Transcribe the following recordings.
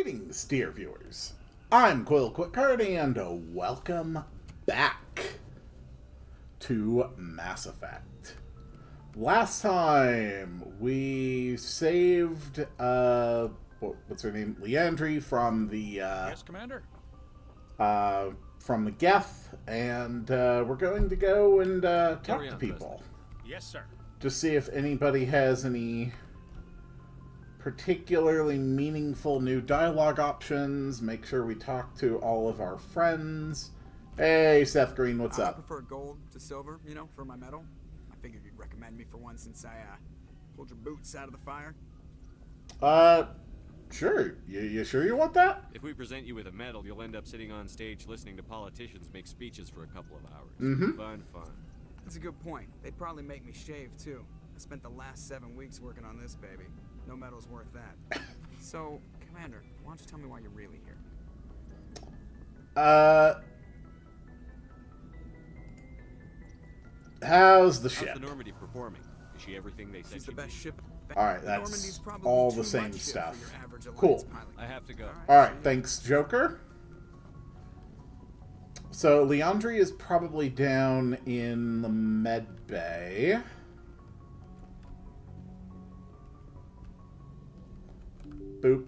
Greetings, dear viewers. I'm Quill Quickcard, and welcome back to Mass Effect. Last time, we saved, what's her name? Leandri from the, Yes, Commander? from the Geth, and, we're going to go and, talk to people. Yes, sir. Just see if anybody has any particularly meaningful new dialogue options. Make sure we talk to all of our friends. Hey, Seth Green, what's up? I prefer gold to silver, you know, for my medal. I figured you'd recommend me for one since I pulled your boots out of the fire. Sure. You sure you want that? If we present you with a medal, you'll end up sitting on stage listening to politicians make speeches for a couple of hours. Mm-hmm. Fun. That's a good point. They'd probably make me shave, too. I spent the last 7 weeks working on this baby. No medal's worth that. So, Commander, why don't you tell me why you're really here? How's the ship? How's the Normandy performing? Is she everything they said She's the best ship. Alright, that's all the same stuff. Cool. I have to go. Alright, thanks, Joker. So, Leandri is probably down in the med bay. Boop.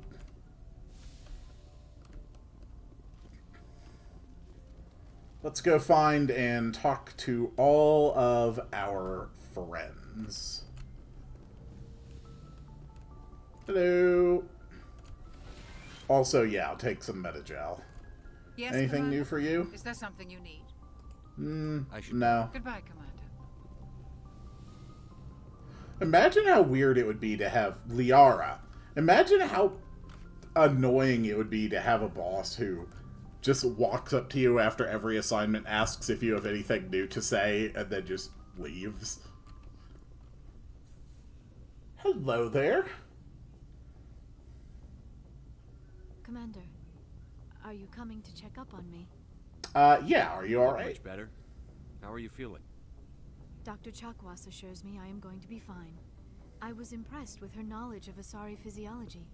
Let's go find and talk to all of our friends. Hello. Also, yeah, I'll take some Metagel. Yes, Anything Commander? new for you? Is there something you need? No. Goodbye, Commander. Imagine how weird it would be to have Liara. Imagine how annoying it would be to have a boss who just walks up to you after every assignment, asks if you have anything new to say, and then just leaves. Hello there. Commander, are you coming to check up on me? Yeah, are you alright? Much better. How are you feeling? Dr. Chakwas assures me I am going to be fine. I was impressed with her knowledge of Asari physiology.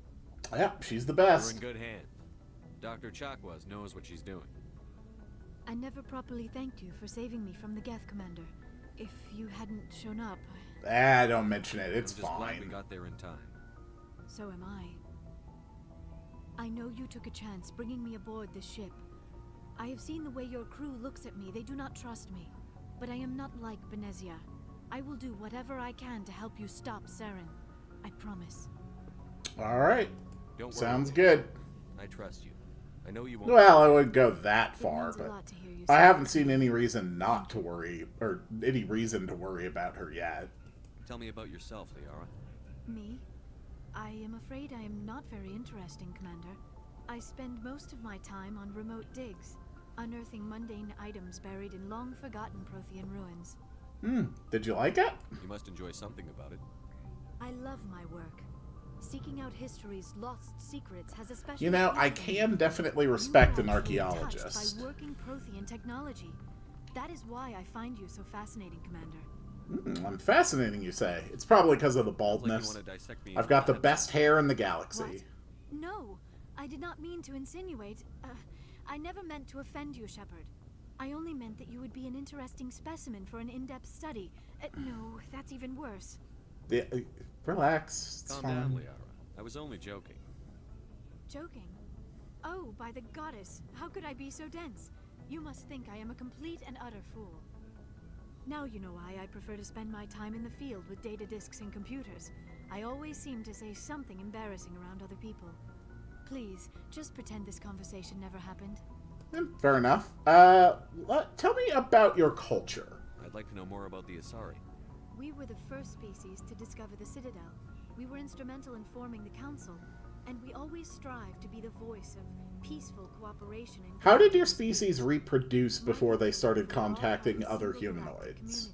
Yeah, she's the You're best. in good hands. Dr. Chakwas knows what she's doing. I never properly thanked you for saving me from the Geth, Commander. If you hadn't shown up, Don't mention it. It's I'm just glad we fine. got there in time. so am I. I know you took a chance bringing me aboard this ship. I have seen the way your crew looks at me. They do not trust me. But I am not like Benezia. I will do whatever I can to help you stop Saren. I promise. Alright. Don't worry. Sounds good. I trust you. I know you won't. Well, I wouldn't go that It far, means a but lot to hear you I say haven't that. seen any reason not to worry, or any reason to worry about her yet. Tell me about yourself, Liara. Me? I am afraid I am not very interesting, Commander. I spend most of my time on remote digs, unearthing mundane items buried in long-forgotten Prothean ruins. Did you like it? You must enjoy something about it. I love my work. Seeking out history's lost secrets has a special You know, appeal I for me. can definitely You respect are an actually archaeologist. touched by working Prothean technology. That is why I find you so fascinating, Commander. I'm fascinating, you say. It's probably because of the Sounds like you baldness. want to dissect me I've into got the atoms. best hair in the What? galaxy. No, I did not mean to insinuate. I never meant to offend you, Shepard. I only meant that you would be an interesting specimen for an in-depth study. No, that's even worse. Yeah, relax. It's Calm fine. down, Liara. I was only joking. Joking? Oh, by the goddess, how could I be so dense? You must think I am a complete and utter fool. Now you know why I prefer to spend my time in the field with data disks and computers. I always seem to say something embarrassing around other people. Please, just pretend this conversation never happened. Fair enough. Tell me about your culture. I'd like to know more about the Asari. We were the first species to discover the Citadel. We were instrumental in forming the Council, and we always strive to be the voice of peaceful cooperation and... How did your species reproduce before they started contacting other humanoids?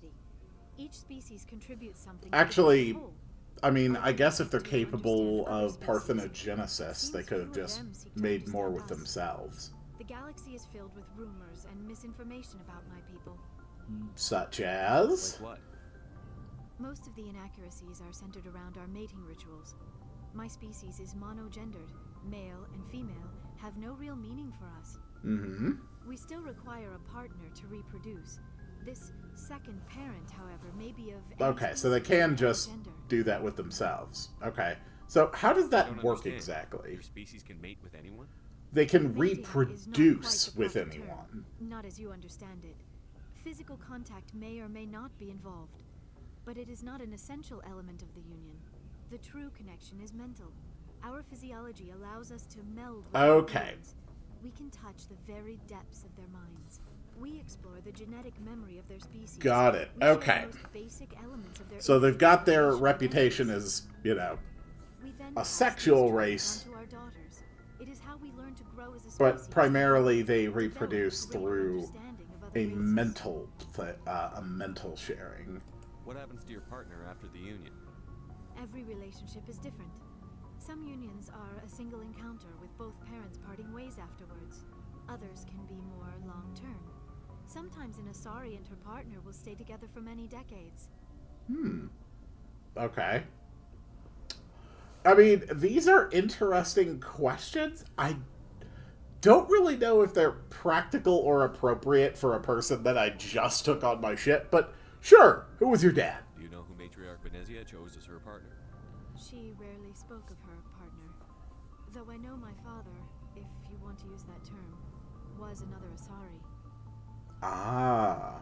Each species contributes something. Actually, to the whole. I mean, I guess if they're capable of parthenogenesis, they could have just made more with themselves. The galaxy is filled with rumors and misinformation about my people. Such as? Like what? Most of the inaccuracies are centered around our mating rituals. My species is monogendered, male and female, have no real meaning for us. Mm-hmm. We still require a partner to reproduce. This second parent, however, may be of any Okay, so they species can or just gender. do that with themselves. Okay. So how does I that don't work understand. exactly? Your species can mate with anyone? They can Mating is not quite reproduce the with proper anyone. term, not as you understand it. Physical contact may or may not be involved, but it is not an essential element of the union. The true connection is mental. Our physiology allows us to meld with their Okay. beings. We can touch the very depths of their minds. We explore the genetic memory of their species. Got it. We share Okay. the most basic elements of their So they've got their individual reputation genetics. as, you know, We then a pass sexual these traits race, onto our daughters. It is how we learn to grow as a species. but primarily they Develop reproduce greater through understanding of other a races. mental sharing. What happens to your partner after the union? Every relationship is different. Some unions are a single encounter with both parents parting ways afterwards. Others can be more long-term. Sometimes an Asari and her partner will stay together for many decades. Okay. I mean, these are interesting questions. I don't really know if they're practical or appropriate for a person that I just took on my ship, but sure. Who was your dad? Do you know who Matriarch Venezia chose as her partner? She rarely spoke of her partner. Though I know my father, if you want to use that term, was another Asari. Ah.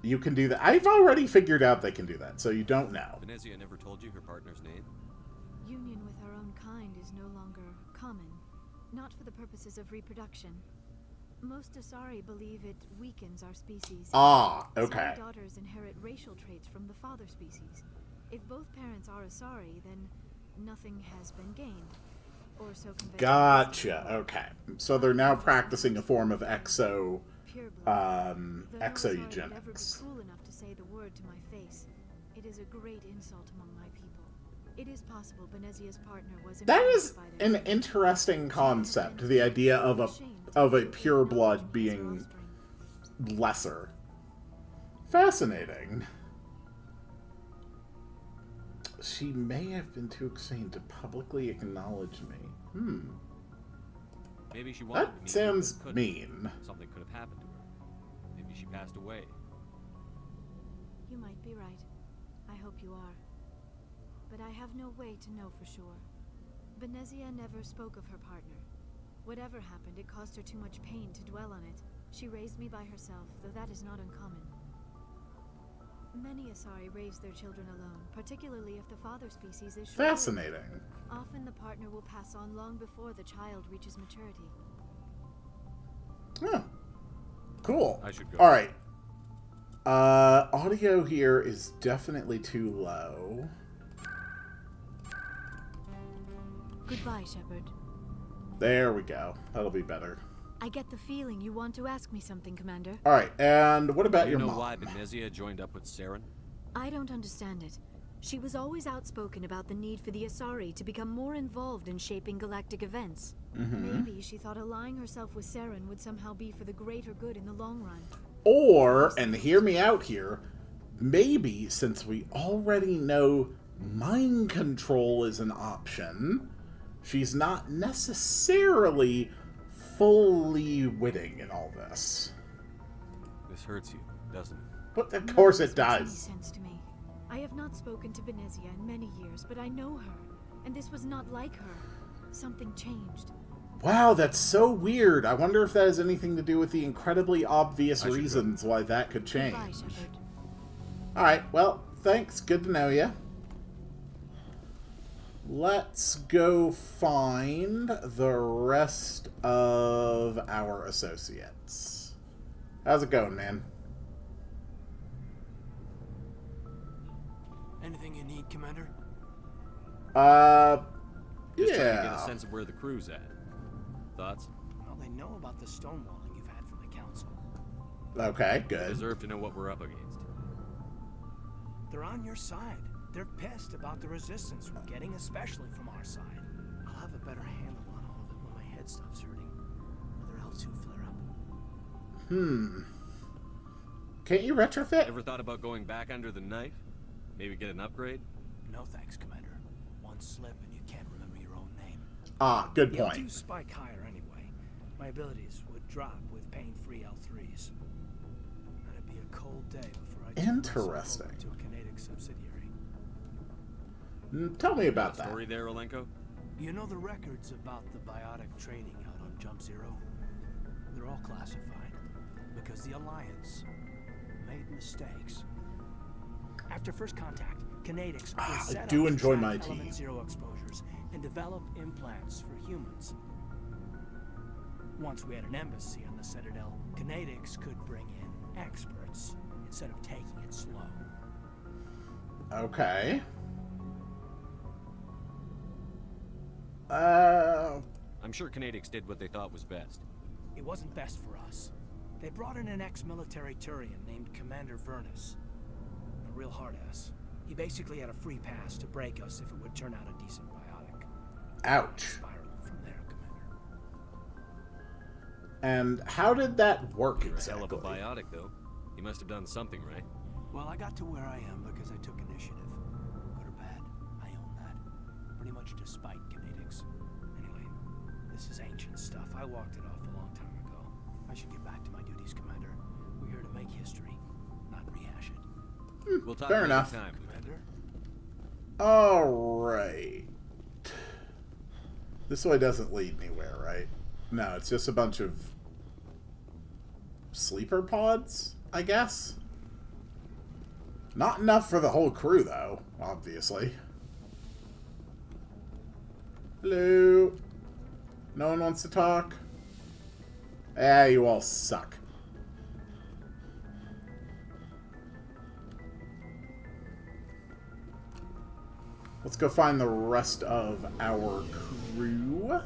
You can do that. I've already figured out they can do that, so you don't know. Venezia never told you her partner's name? Union with our own kind is no longer common, not for the purposes of reproduction. Most Asari believe it weakens our species. Ah, okay. Asari daughters inherit racial traits from the father species. If both parents are Asari, then nothing has been gained. Or so convention Gotcha. says. Okay. So they're now practicing a form of exo Pure blood. Though no Asari would ever be exoeugenics. cruel enough to say the word to my face. It is a great insult among my people. It is possible Benezia's partner was That influenced is by their an faith. interesting concept, the idea of a pure blood being lesser. Fascinating. She may have been too excited to publicly acknowledge me. Maybe she wanted That to meet sounds you, but couldn't. mean. Something could have happened to her. Maybe she passed away. You might be right. I hope you are. But I have no way to know for sure. Benezia never spoke of her partner. Whatever happened, it caused her too much pain to dwell on it. She raised me by herself, though that is not uncommon. Many Asari raise their children alone, particularly if the father species is short-lived. Fascinating. Often the partner will pass on long before the child reaches maturity. Oh. Cool. I should go. Alright. Audio here is definitely too low. Goodbye, Shepard. There we go. That'll be better. I get the feeling you want to ask me something, Commander. Alright, and what about Do you your know mom? why Venezia joined up with Saren? I don't understand it. She was always outspoken about the need for the Asari to become more involved in shaping galactic events. Maybe she thought allying herself with Saren would somehow be for the greater good in the long run. Or, and hear me out here, maybe since we already know mind control is an option, she's not necessarily fully witting in all this. This hurts you, doesn't it? But of course None it of this makes any does. sense to me. I have not spoken to Benezia in many years, but I know her, and this was not like her. Something changed. Wow, that's so weird. I wonder if that has anything to do with the incredibly obvious I should go. reasons why that could change. Goodbye, Shepard. Alright, well, thanks. Good to know you. Let's go find the rest of our associates. How's it going, man? Anything you need, Commander? Just trying to get a Yeah. sense of where the crew's at. Thoughts? Well, they know about the stonewalling you've had from the Council. Okay, They good. deserve to know what we're up against. They're on your side. They're pissed about the resistance we're getting, especially from our side. I'll have a better handle on all of it when my head stops hurting. Or their L2 flare up. Can't you retrofit? Ever thought about going back under the knife? Maybe get an upgrade? No thanks, Commander. One slip and you can't remember your own name. Ah, good The point. L2s spike higher anyway. My abilities would drop with pain-free L3s. That'd be a cold day before I turn myself Interesting. over to a kinetic subsidiary. Tell me about that. Story there, Olenko? You know the records about the biotic trading out on Jump Zero? They're all classified because the Alliance made mistakes. After first contact, Kinetics will set I up do to enjoy track my element tea. zero exposures and develop implants for humans. Once we had an embassy on the Citadel, Kinetics could bring in experts instead of taking it slow. Okay. I'm sure Kinetics did what they thought was best. It wasn't best for us. They brought in an ex-military Turian named Commander Vernus. A real hard-ass. He basically had a free pass to break us if it would turn out a decent biotic. Ouch. Spiraled from there, Commander. And how did that work You're a hell exactly? of a biotic, though. You must have done something right. Well, I got to where I am because I took initiative. Good or bad, I own that. Pretty much despite Kinetics. Anyway, this is ancient stuff. I walked it off a long time ago. I should get back to my duties, Commander. We're here to make history, not rehash it. We'll talk Fair another enough. time. Commander? Alright. This way doesn't lead anywhere, right? No, it's just a bunch of sleeper pods, I guess? Not enough for the whole crew, though, obviously. Hello? No one wants to talk? Ah, you all suck. Let's go find the rest of our crew.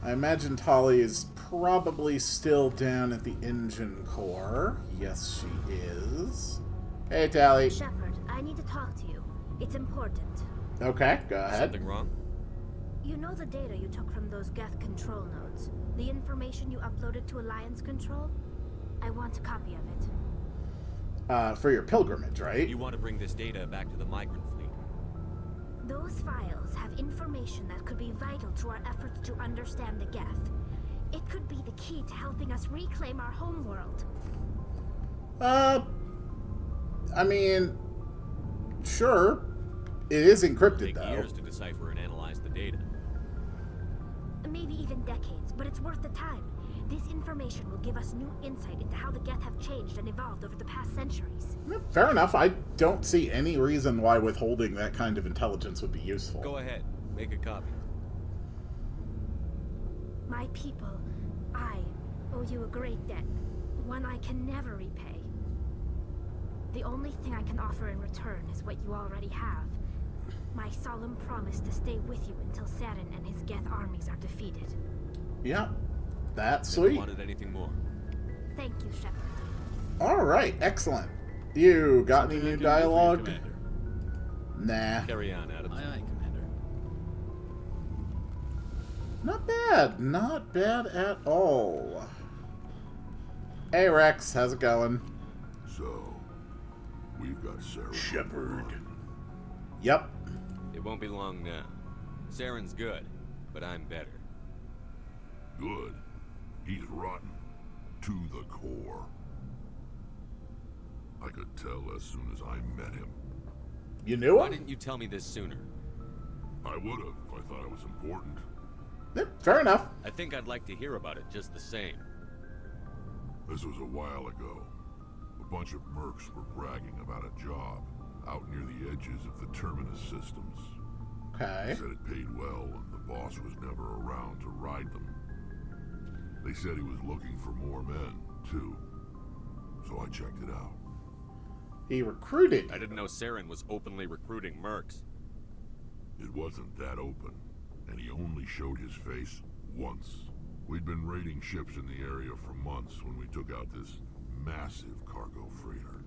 I imagine Tali is probably still down at the engine core. Yes, she is. Hey, Tali. Shepard, I need to talk to you. It's important. Okay, go ahead. Something wrong? You know the data you took from those Geth control nodes? The information you uploaded to Alliance Control? I want a copy of it. For your pilgrimage, right? You want to bring this data back to the migrant fleet. Those files have information that could be vital to our efforts to understand the Geth. It could be the key to helping us reclaim our homeworld. I mean, sure. It is encrypted, Take though. years to decipher and analyze the data. Maybe even decades, but it's worth the time. This information will give us new insight into how the Geth have changed and evolved over the past centuries. Fair enough. I don't see any reason why withholding that kind of intelligence would be useful. Go ahead. Make a copy. My people, I owe you a great debt, one I can never repay. The only thing I can offer in return is what you already have. My solemn promise to stay with you until Saturn and his Geth armies are defeated. Yeah, that's Never sweet. wanted anything more. Thank you, Shepard. Alright, excellent. You got any new dialogue? Commander. Nah. Carry on, Adams. Aye, aye, Commander. Not bad. Not bad at all. Hey, Rex. How's it going? So, we've got Sarah. Shepard. Yep. It won't be long now. Saren's good, but I'm better. Good. He's rotten. To the core. I could tell as soon as I met him. You knew Why him? didn't you tell me this sooner? I would have if I thought it was important. Yeah, fair enough. I think I'd like to hear about it just the same. This was a while ago. A bunch of mercs were bragging about a job out near the edges of the Terminus systems. Okay. Said it paid well and the boss was never around to ride them. They said he was looking for more men, too. So I checked it out. He recruited. I didn't know Saren was openly recruiting mercs. It wasn't that open, and he only showed his face once. We'd been raiding ships in the area for months when we took out this massive cargo freighter.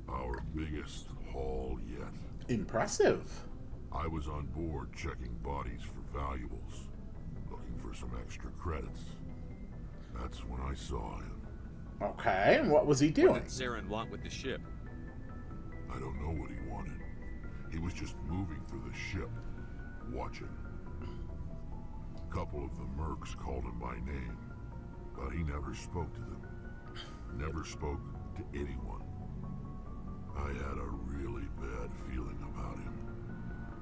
Our biggest haul yet. Impressive. I was on board checking bodies for valuables, looking for some extra credits. That's when I saw him. Okay, and what was he What doing? did Saren want with the ship? I don't know what he wanted. He was just moving through the ship, watching. A couple of the mercs called him by name, but he never spoke to them. Never spoke to anyone. I had a really bad feeling about him,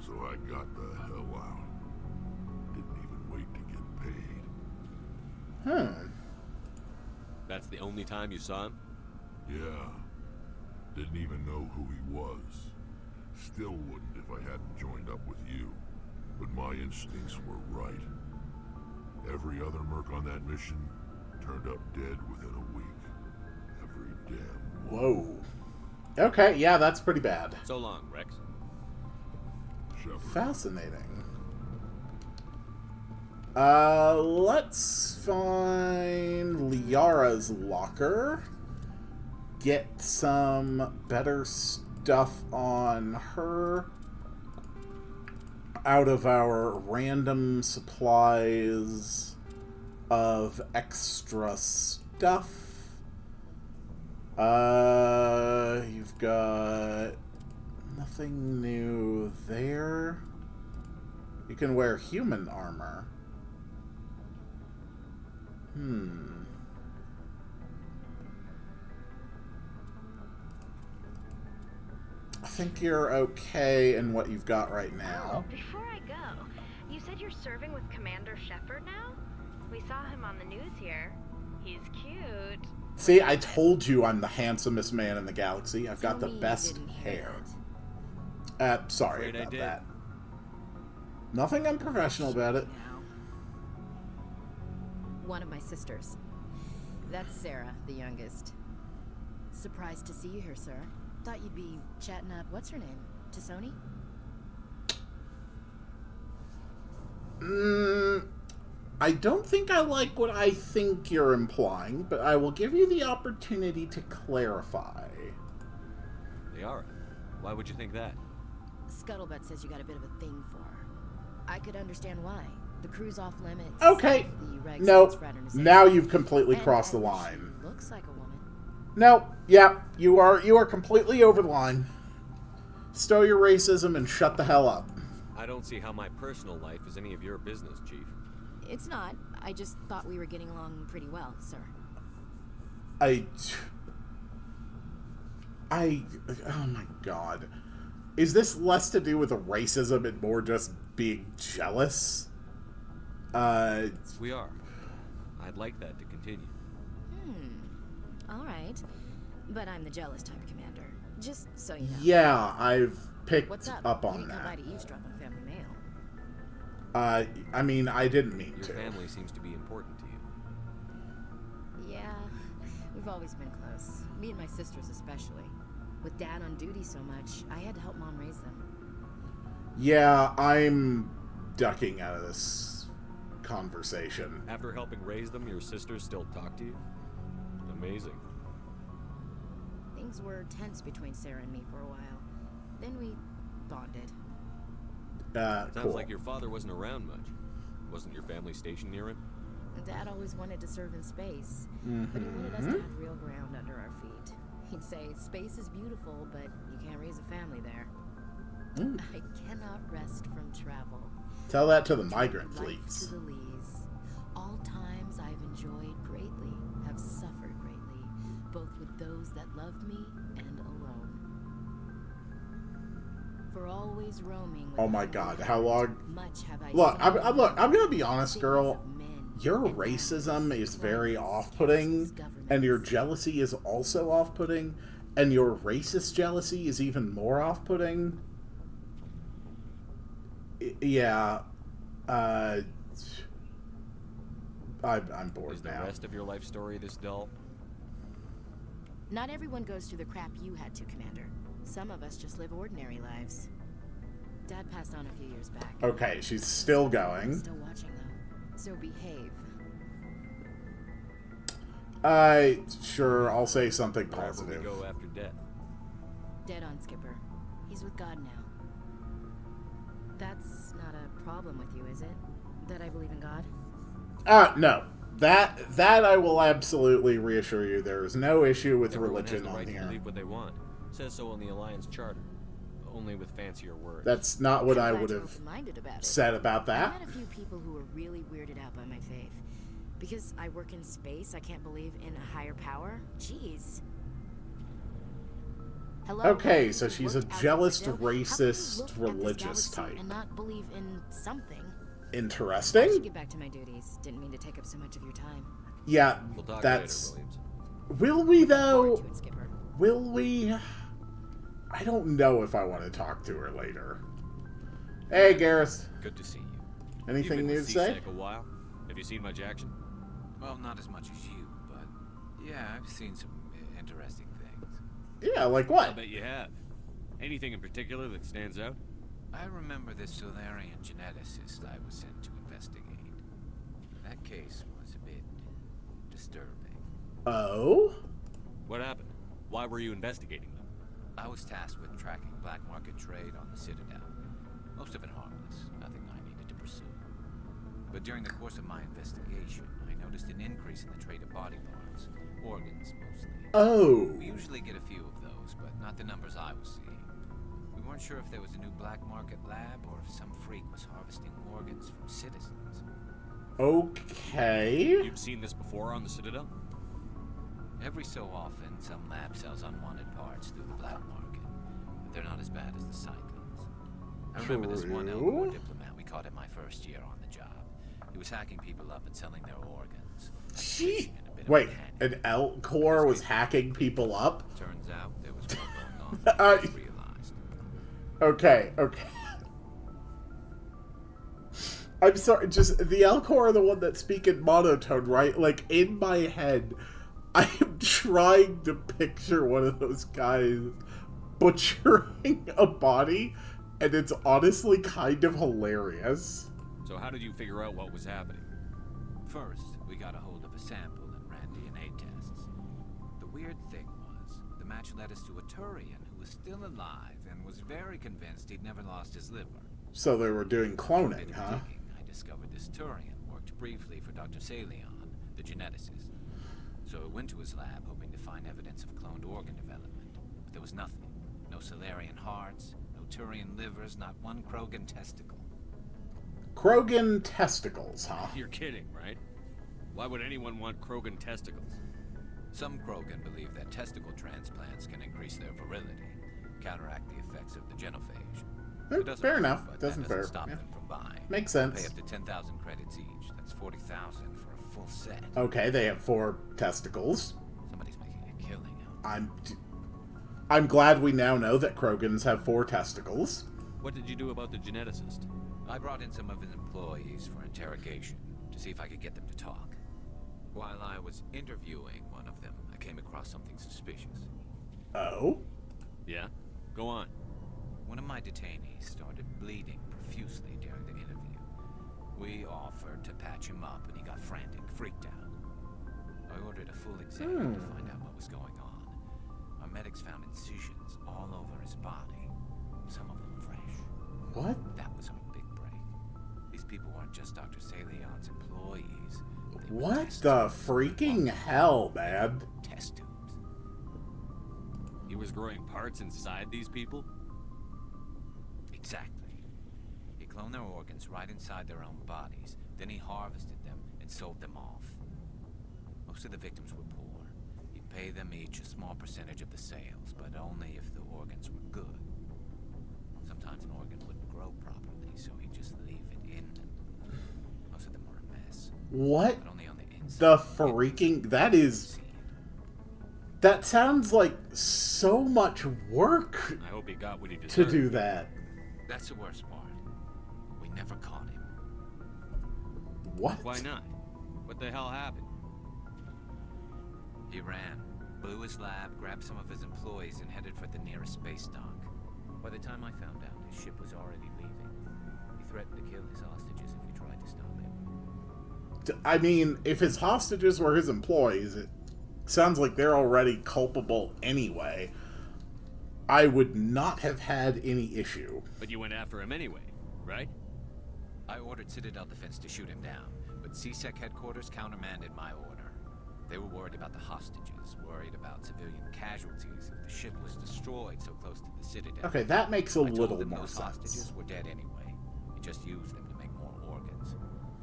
so I got the hell out. Didn't even wait to get paid. That's the only time you saw him? Yeah. Didn't even know who he was. Still wouldn't if I hadn't joined up with you. But my instincts were right. Every other merc on that mission turned up dead within a week. Every damn one. Whoa. Okay, yeah, that's pretty bad. So long, Rex. Shepard. Fascinating. Let's find Liara's locker. Get some better stuff on her out of our random supplies of extra stuff. You've got nothing new there. You can wear human armor. I think you're okay in what you've got right now. Oh, before I go, you said you're serving with Commander Shepard now? We saw him on the news here. He's cute. See, I told you I'm the handsomest man in the galaxy. I've got the best hair. Sorry about that. Nothing unprofessional about it. One of my sisters. That's Sarah, the youngest. Surprised to see you here, sir. Thought you'd be chatting up, what's her name? Tassoni? I don't think I like what I think you're implying, but I will give you the opportunity to clarify. Liara, why would you think that? Scuttlebutt says you got a bit of a thing for her. I could understand why. The crew's off limits. Okay. Nope. Now you've completely crossed the line. She looks like a woman. Nope. Yep. You are completely over the line. Stow your racism and shut the hell up. I don't see how my personal life is any of your business, Chief. It's not. I just thought we were getting along pretty well, sir. Oh my god. Is this less to do with the racism and more just being jealous? We are. I'd like that to continue. Alright. But I'm the jealous type, Commander. Just so you know. Yeah, I've picked What's up you on didn't come by that. to eavesdrop on family mail. I mean, I didn't mean Your to. family seems to be important to you. Yeah, we've always been close. Me and my sisters especially. With Dad on duty so much, I had to help Mom raise them. Yeah, I'm ducking out of this conversation. After helping raise them, your sisters still talk to you? Amazing. Things were tense between Sarah and me for a while. Then we bonded. Sounds Cool. like your father wasn't around much. Wasn't your family stationed near him? Dad always wanted to serve in space, but he wanted us to have real ground under our feet. He'd say, space is beautiful, but you can't raise a family there. I cannot rest from travel. Tell that to the migrant Life fleets. to the lees. All times I've enjoyed greatly, have suffered greatly, both with those that loved me and alone. For always roaming. Oh my god, how long? Much have I Look, seen I'm gonna be honest, girl. of men Your and racism is very plans, off-putting, councils, and your governments. jealousy is also off-putting, and your racist jealousy is even more off-putting. Yeah, I'm bored Is the now. rest of your life story this dull? Not everyone goes through the crap you had to, Commander. Some of us just live ordinary lives. Dad passed on a few years back. Okay, she's still I'm going. still watching though. So behave. Sure, I'll say something Wherever we positive. go after death. Dead on, Skipper. He's with God now. That's not a problem with you, is it? That I believe in God? No. That I will absolutely reassure you. There is no issue with Everyone religion has the on right to here. believe what they want. Says so on the Alliance Charter. only with fancier words. That's not what I I'm glad would you're have open-minded about it. said about I that. met a few people who were really weirded out by my faith. Because I work in space, I can't believe in a higher power? Jeez. Hello? Okay, so You she's a worked out jealous, in Brazil? How can you racist, look at this religious galaxy type. and not believe in something? I should Interesting. get back to my duties. Didn't mean to take up so much of your time. Yeah, We'll talk that's... later, Williams. Will we, though? Forward to it, Skipper. Will we? I don't know if I want to talk to her later. Hey, Garrus. Good to see you. Anything You've been new with to say? CSEC a while. Have you seen much action? Well, not as much as you, but yeah, I've seen some interesting things. Yeah, like I what? bet you have. Anything in particular that stands out? I remember this Solarian geneticist I was sent to investigate. That case was a bit disturbing. Oh? What happened? Why were you investigating them? I was tasked with tracking black market trade on the Citadel. Most of it harmless, nothing I needed to pursue. But during the course of my investigation, I noticed an increase in the trade of body parts, organs mostly. Oh. We usually get a few of those, but not the numbers I was seeing. We weren't sure if there was a new black market lab or if some freak was harvesting organs from citizens. Okay. You've seen this before on the Citadel? Every so often, some lab sells unwanted parts through the black market, but they're not as bad as the Cyclones. I remember this one Elcor True. diplomat we caught in my first year on the job. He was hacking people up and selling their organs. Gee. And a bit of Wait, a panic. an Elcor was hacking people up? Turns out there was more going on than I realized. Okay, okay. I'm sorry, just the Elcor are the one that speak in monotone, right? Like, in my head, I am trying to picture one of those guys butchering a body, and it's honestly kind of hilarious. So how did you figure out what was happening? First, we got a hold of a sample and ran DNA tests. The weird thing was, the match led us to a Turian who was still alive and was very convinced he'd never lost his liver. So they were doing After a cloning, bit of huh? digging, I discovered this Turian worked briefly for Dr. Salion, the geneticist. So I went to his lab hoping to find evidence of cloned organ development, but there was nothing. No Solarian hearts, no Turian livers, not one Krogan testicle. Krogan testicles, huh? You're kidding, right? Why would anyone want Krogan testicles? Some Krogan believe that testicle transplants can increase their virility, counteract the effects of the genophage. It doesn't Fair work, enough. but Doesn't that fair. doesn't stop Yeah. them from buying. Makes Pay sense. up to 10,000 credits each. That's 40,000 for a full set. Okay, they have 4 testicles. Somebody's making a killing out. I'm glad we now know that Krogans have 4 testicles. What did you do about the geneticist? I brought in some of his employees for interrogation to see if I could get them to talk. While I was interviewing one of them, I came across something suspicious. Oh? Yeah? Go on. One of my detainees started bleeding profusely during the interview. We offered to patch him up and he got frantic, freaked out. I ordered a full exam to find out what was going on. Our medics found incisions all over his body, some of them fresh. What? That was our big break. These people weren't just Dr. Salion's employees. They were What test the tubes. freaking hell, man? Test tubes. He was growing parts inside these people? Exactly. He cloned their organs right inside their own bodies. Then he harvested them and sold them off. Most of the victims were poor. He'd pay them each a small percentage of the sales, but only if the organs were good. Sometimes an organ wouldn't grow properly, so he'd just leave it in them. Most of them were a mess. What But only on the inside. the freaking... That is... That sounds like so much work I hope he got what he to deserved. do that. That's the worst part. We never caught him. What? Why not? What the hell happened? He ran, blew his lab, grabbed some of his employees, and headed for the nearest space dock. By the time I found out, his ship was already leaving. He threatened to kill his hostages if we tried to stop him. I mean, if his hostages were his employees, it sounds like they're already culpable anyway. I would not have had any issue. But you went after him anyway, right? I ordered Citadel Defense to shoot him down, but CSEC headquarters countermanded my order. They were worried about the hostages, worried about civilian casualties if the ship was destroyed so close to the Citadel. Okay, that makes a I told little them more those sense. hostages were dead anyway. We just used them to make more organs.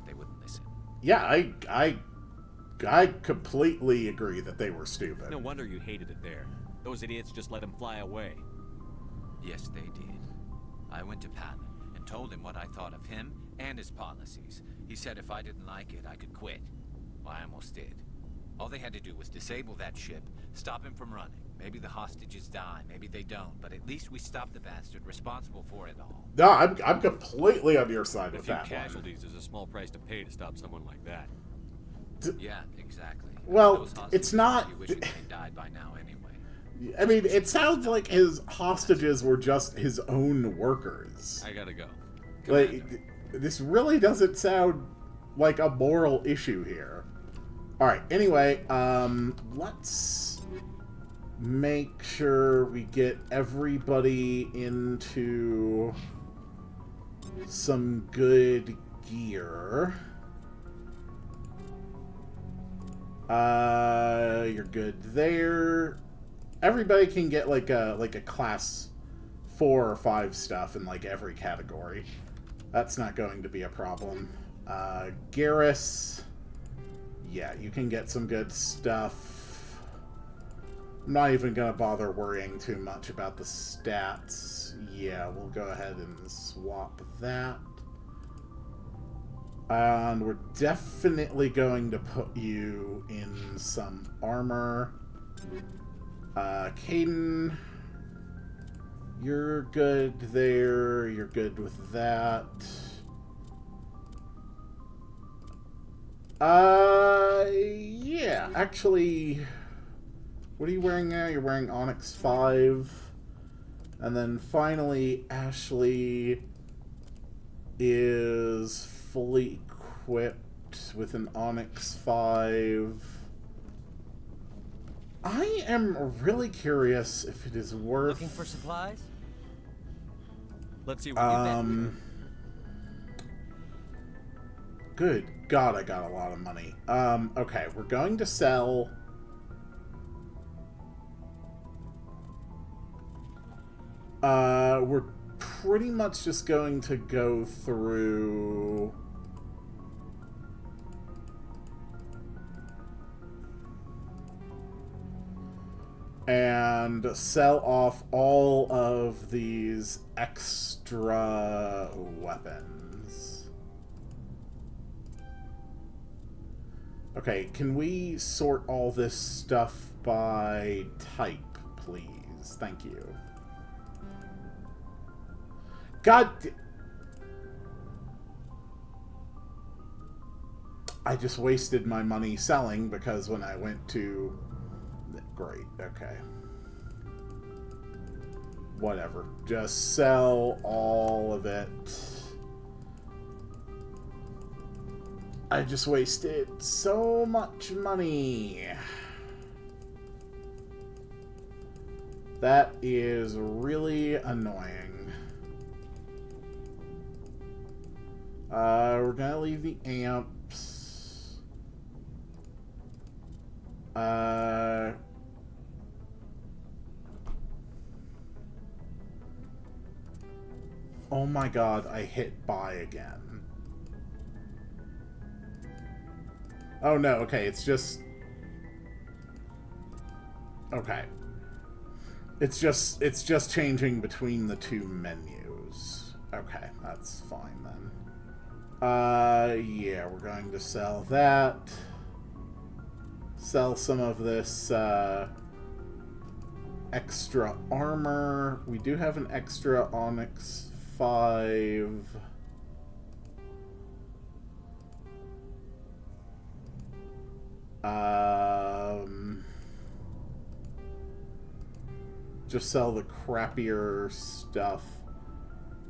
They wouldn't listen. Yeah, I completely agree that they were stupid. No wonder you hated it there. Those idiots just let him fly away. Yes, they did. I went to Patton and told him what I thought of him and his policies. He said if I didn't like it, I could quit. Well, I almost did. All they had to do was disable that ship, stop him from running. Maybe the hostages die, maybe they don't, but at least we stopped the bastard responsible for it all. No, I'm completely on your side A with few that one. casualties is a small price to pay to stop someone like that. Yeah, exactly. Well, Those hostages it's not... would be wishing they died by now anyway. I mean, it sounds like his hostages were just his own workers. I gotta go. Like, this really doesn't sound like a moral issue here. Alright, anyway, let's make sure we get everybody into some good gear. You're good there. Everybody can get like a class 4 or 5 stuff in like every category. That's not going to be a problem. Garrus, yeah, you can get some good stuff. I'm not even gonna bother worrying too much about the stats. Yeah, we'll go ahead and swap that. And we're definitely going to put you in some armor. Caden, you're good there. You're good with that. Yeah, actually, what are you wearing now? You're wearing Onyx 5. And then finally, Ashley is fully equipped with an Onyx 5. I am really curious if it is worth... Looking for supplies? Let's see what you bet. Good God, I got a lot of money. Okay, we're going to sell... we're pretty much just going to go through... and sell off all of these extra weapons. Okay, can we sort all this stuff by type, please? Thank you. I just wasted my money selling because when I went to... Great, okay. Whatever. Just sell all of it. I just wasted so much money. That is really annoying. We're gonna leave the amps. Oh my god, I hit buy again. Oh no, okay, it's just... Okay. It's just changing between the two menus. Okay, that's fine then. Yeah, we're going to sell that. Sell some of this, extra armor. We do have an extra Onyx 5. Just sell the crappier stuff.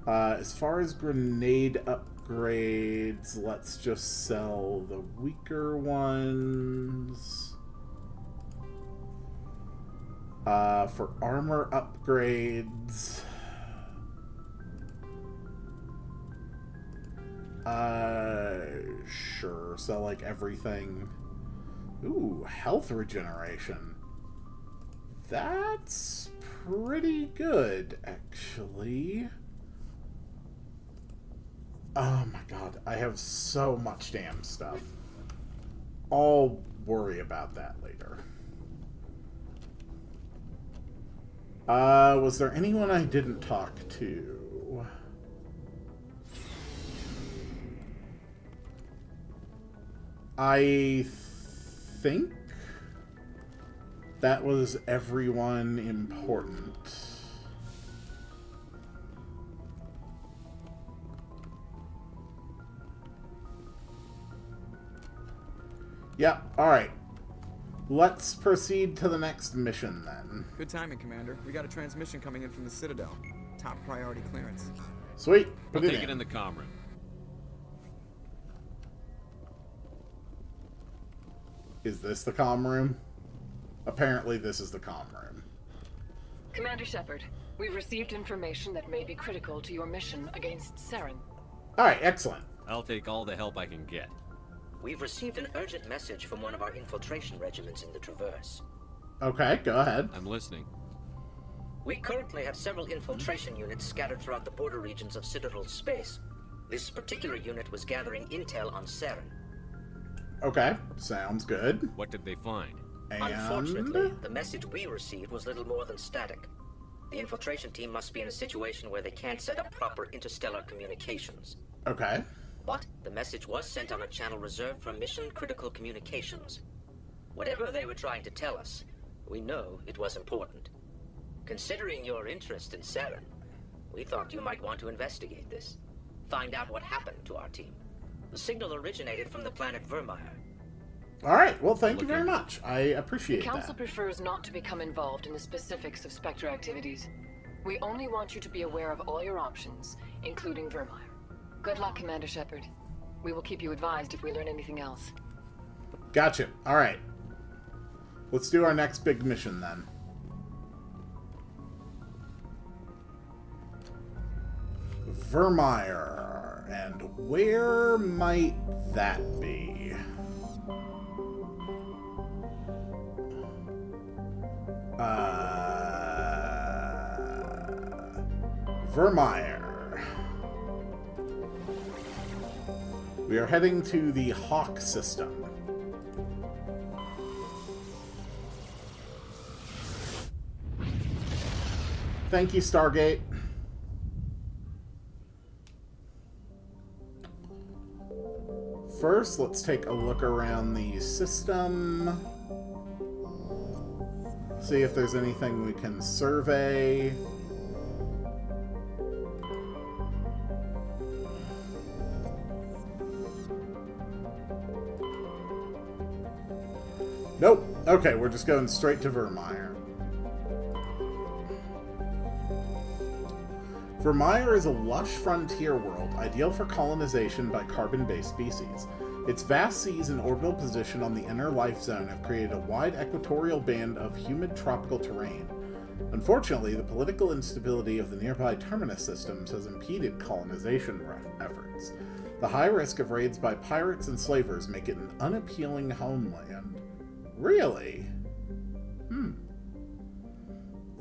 As far as grenade upgrades, let's just sell the weaker ones. For armor upgrades... sure, sell like everything. Ooh, health regeneration. That's pretty good, actually. Oh my god, I have so much damn stuff. I'll worry about that later. Was there anyone I didn't talk to? I think that was everyone important. Yeah, alright. Let's proceed to the next mission then. Good timing, Commander. We got a transmission coming in from the Citadel. Top priority clearance. Sweet. We'll take it in the comm room. Is this the comm room? Apparently this is the comm room. Commander Shepard, we've received information that may be critical to your mission against Saren. Alright, excellent. I'll take all the help I can get. We've received an urgent message from one of our infiltration regiments in the Traverse. Okay, go ahead. I'm listening. We currently have several infiltration units scattered throughout the border regions of Citadel space. This particular unit was gathering intel on Saren. Okay, sounds good. What did they find? And... Unfortunately, the message we received was little more than static. The infiltration team must be in a situation where they can't set up proper interstellar communications. Okay. But the message was sent on a channel reserved for mission-critical communications. Whatever they were trying to tell us, we know it was important. Considering your interest in Saren, we thought you might want to investigate this. Find out what happened to our team. The signal originated from the planet Vermeer. Alright, well thank you very much. I appreciate The Council that. prefers not to become involved in the specifics of Spectre activities. We only want you to be aware of all your options, including Vermeer. Good luck, Commander Shepard. We will keep you advised if we learn anything else. Gotcha. Alright. Let's do our next big mission then. Vermeer. And where might that be? Vermeer. We are heading to the Hawk system. Thank you, Stargate. First, let's take a look around the system. See if there's anything we can survey. Nope. Okay, we're just going straight to Vermeer. Vermeer is a lush frontier world, ideal for colonization by carbon-based species. Its vast seas and orbital position on the inner life zone have created a wide equatorial band of humid tropical terrain. Unfortunately, the political instability of the nearby terminus systems has impeded colonization efforts. The high risk of raids by pirates and slavers make it an unappealing homeland. Really?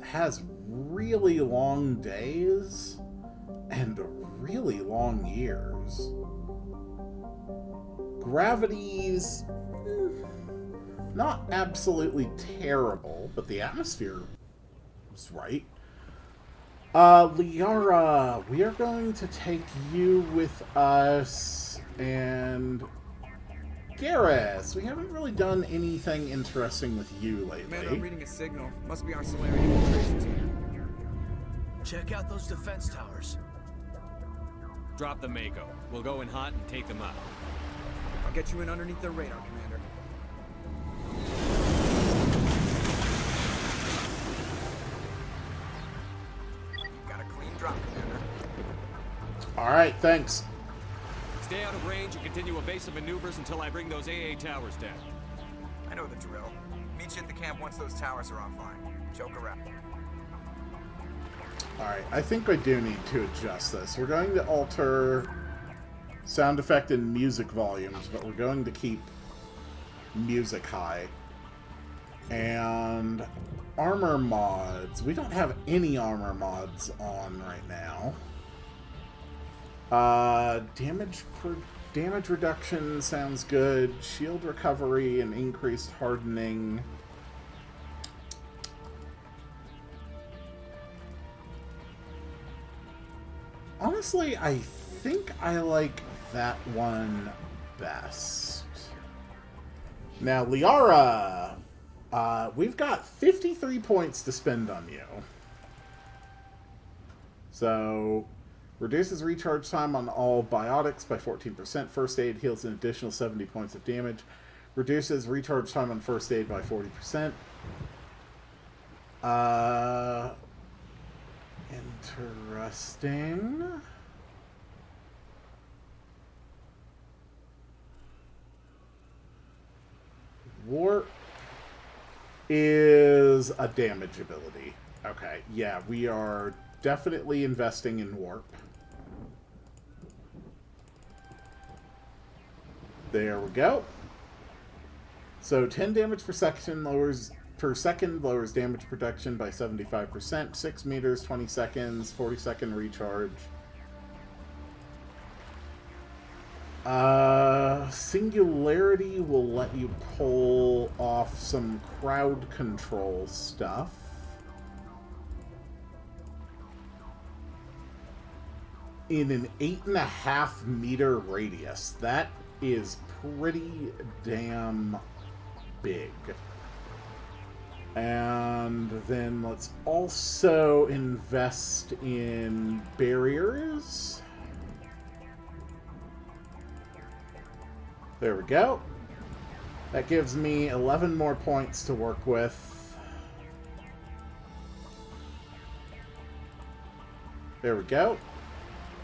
Has really long days and really long years. Gravity's not absolutely terrible, but the atmosphere is right. Liara, we are going to take you with us, and Garrus, we haven't really done anything interesting with you lately. Commander, I'm reading a signal. Must be our Solarian infiltration team. Check out those defense towers. Drop the Mako. We'll go in hot and take them out. I'll get you in underneath their radar, Commander. You got a clean drop, Commander. Alright, thanks. Stay out of range and continue evasive maneuvers until I bring those AA towers down. I know the drill. Meet you at the camp once those towers are offline. Joke around. Alright, I think I do need to adjust this. We're going to alter sound effect and music volumes, but we're going to keep music high. And armor mods. We don't have any armor mods on right now. Damage reduction sounds good. Shield recovery and increased hardening. Honestly, I think I like that one best. Now, Liara, we've got 53 points to spend on you. So, reduces recharge time on all biotics by 14%. First aid heals an additional 70 points of damage. Reduces recharge time on first aid by 40%. Interesting. Warp is a damage ability. Okay, yeah, we are definitely investing in warp. There we go. So 10 damage per second lowers damage protection by 75%. 6 meters, 20 seconds, 40-second recharge. Singularity will let you pull off some crowd control stuff. In an 8.5 meter radius. That is pretty damn big. And then let's also invest in barriers. There we go. That gives me 11 more points to work with. There we go.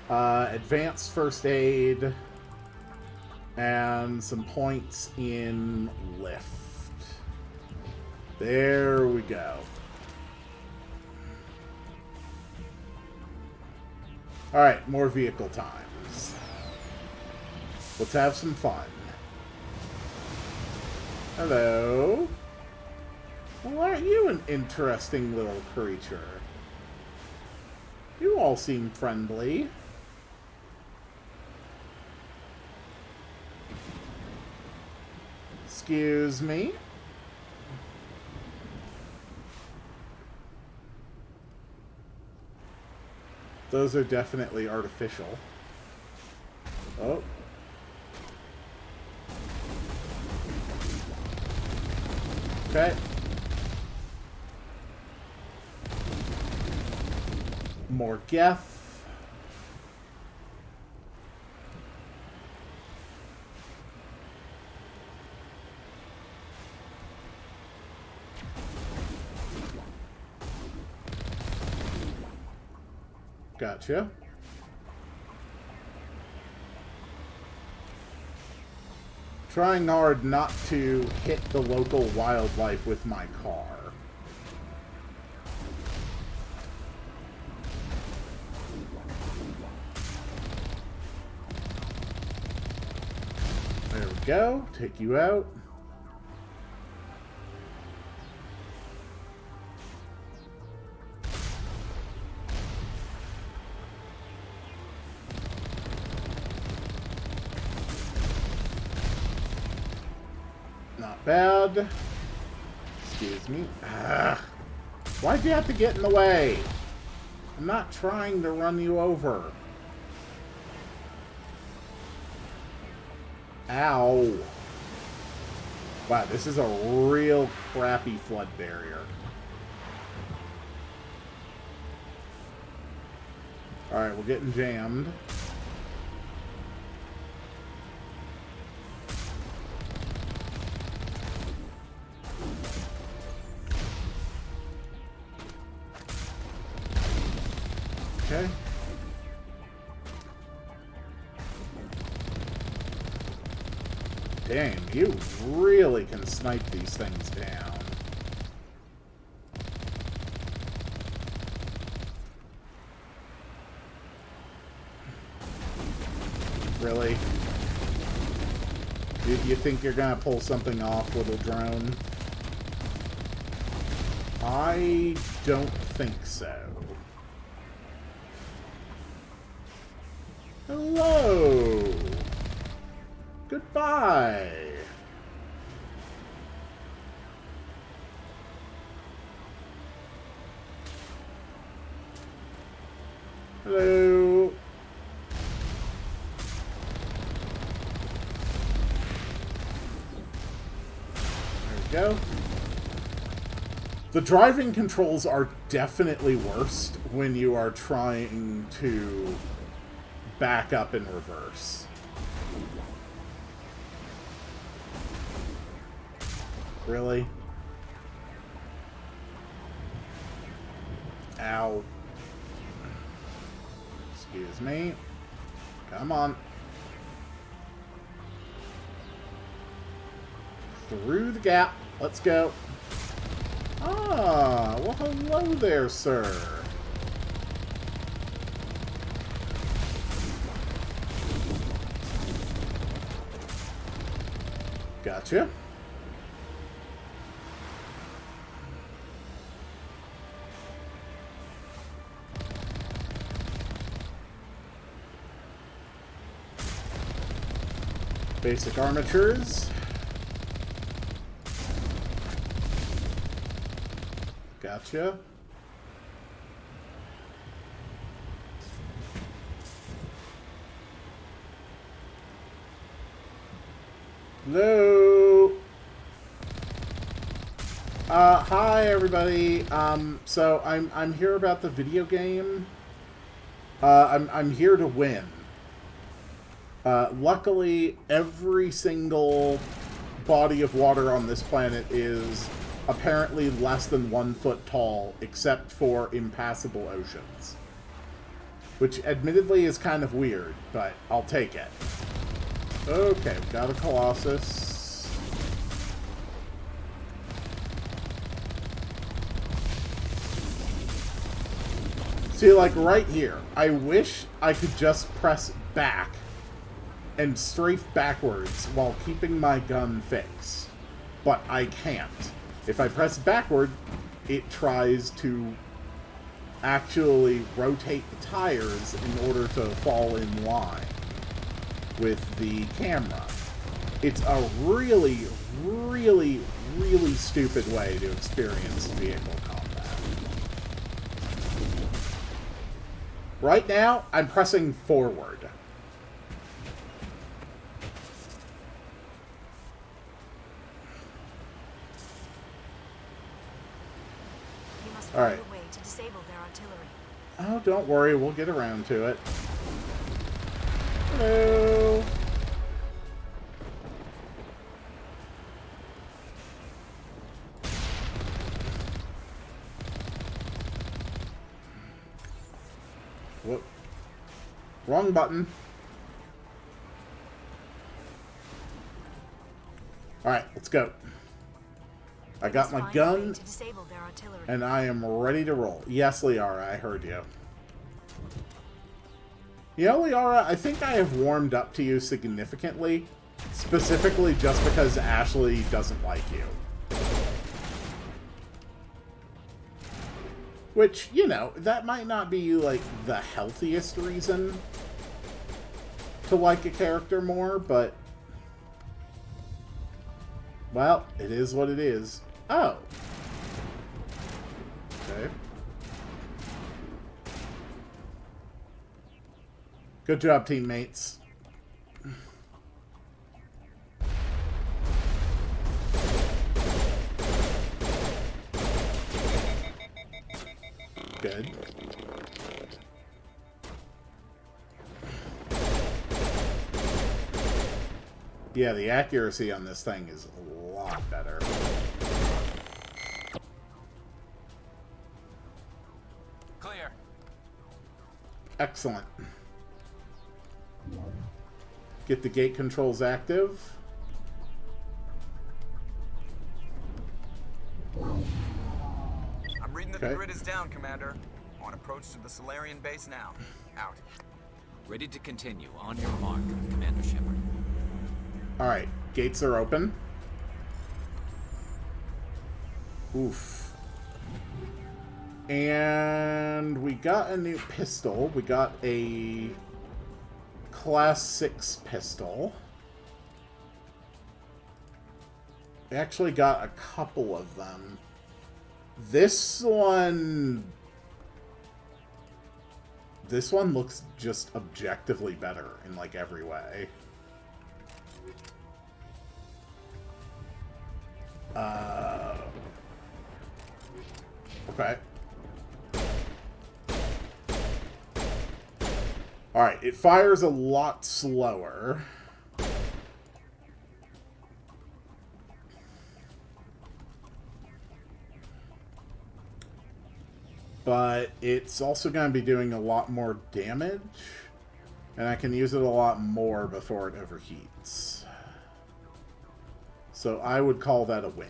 Advanced first aid. And some points in lift. There we go. Alright, more vehicle times. Let's have some fun. Hello. Well, aren't you an interesting little creature? You all seem friendly. Excuse me. Those are definitely artificial. Oh. Okay. More Geth. Gotcha. Trying hard not to hit the local wildlife with my car. There we go. Take you out. Bad. Excuse me. Why'd you have to get in the way? I'm not trying to run you over. Ow. Wow, this is a real crappy flood barrier. Alright, we're getting jammed. Okay. Dang, you really can snipe these things down. Really? You think you're gonna pull something off, little drone? I don't think so. Hello! Goodbye! Hello! There we go. The driving controls are definitely worst when you are trying to back up in reverse. Really? Ow. Excuse me. Come on. Through the gap. Let's go. Ah, well, hello there, sir. Gotcha. Basic armatures. Gotcha. Hello. Hi everybody. So I'm here about the video game. I'm here to win. Luckily, every single body of water on this planet is apparently less than 1 foot tall, except for impassable oceans. Which, admittedly, is kind of weird, but I'll take it. Okay, we've got a Colossus. See, like, right here, I wish I could just press back and strafe backwards while keeping my gun fixed. But I can't. If I press backward, it tries to actually rotate the tires in order to fall in line with the camera. It's a really, really, really stupid way to experience vehicle combat. Right now, I'm pressing forward. All right. Way to disable their artillery. Oh, don't worry. We'll get around to it. Hello. Whoop. Wrong button. All right, let's go. I got my gun, and I am ready to roll. Yes, Liara, I heard you. You know, Liara, I think I have warmed up to you significantly, specifically just because Ashley doesn't like you. Which, you know, that might not be, like, the healthiest reason to like a character more, but... well, it is what it is. Oh. Okay. Good job, teammates. Good. Yeah, the accuracy on this thing is a lot better. Clear. Excellent. Get the gate controls active. I'm reading that the grid is down, Commander. On approach to the Solarian base now. Out. Ready to continue. On your mark, Commander Shepard. Alright. Gates are open. Oof. And we got a new pistol. We got a Class 6 pistol. We actually got a couple of them. This one looks just objectively better in, like, every way. Okay. Alright, it fires a lot slower. But it's also going to be doing a lot more damage. And I can use it a lot more before it overheats. So I would call that a win.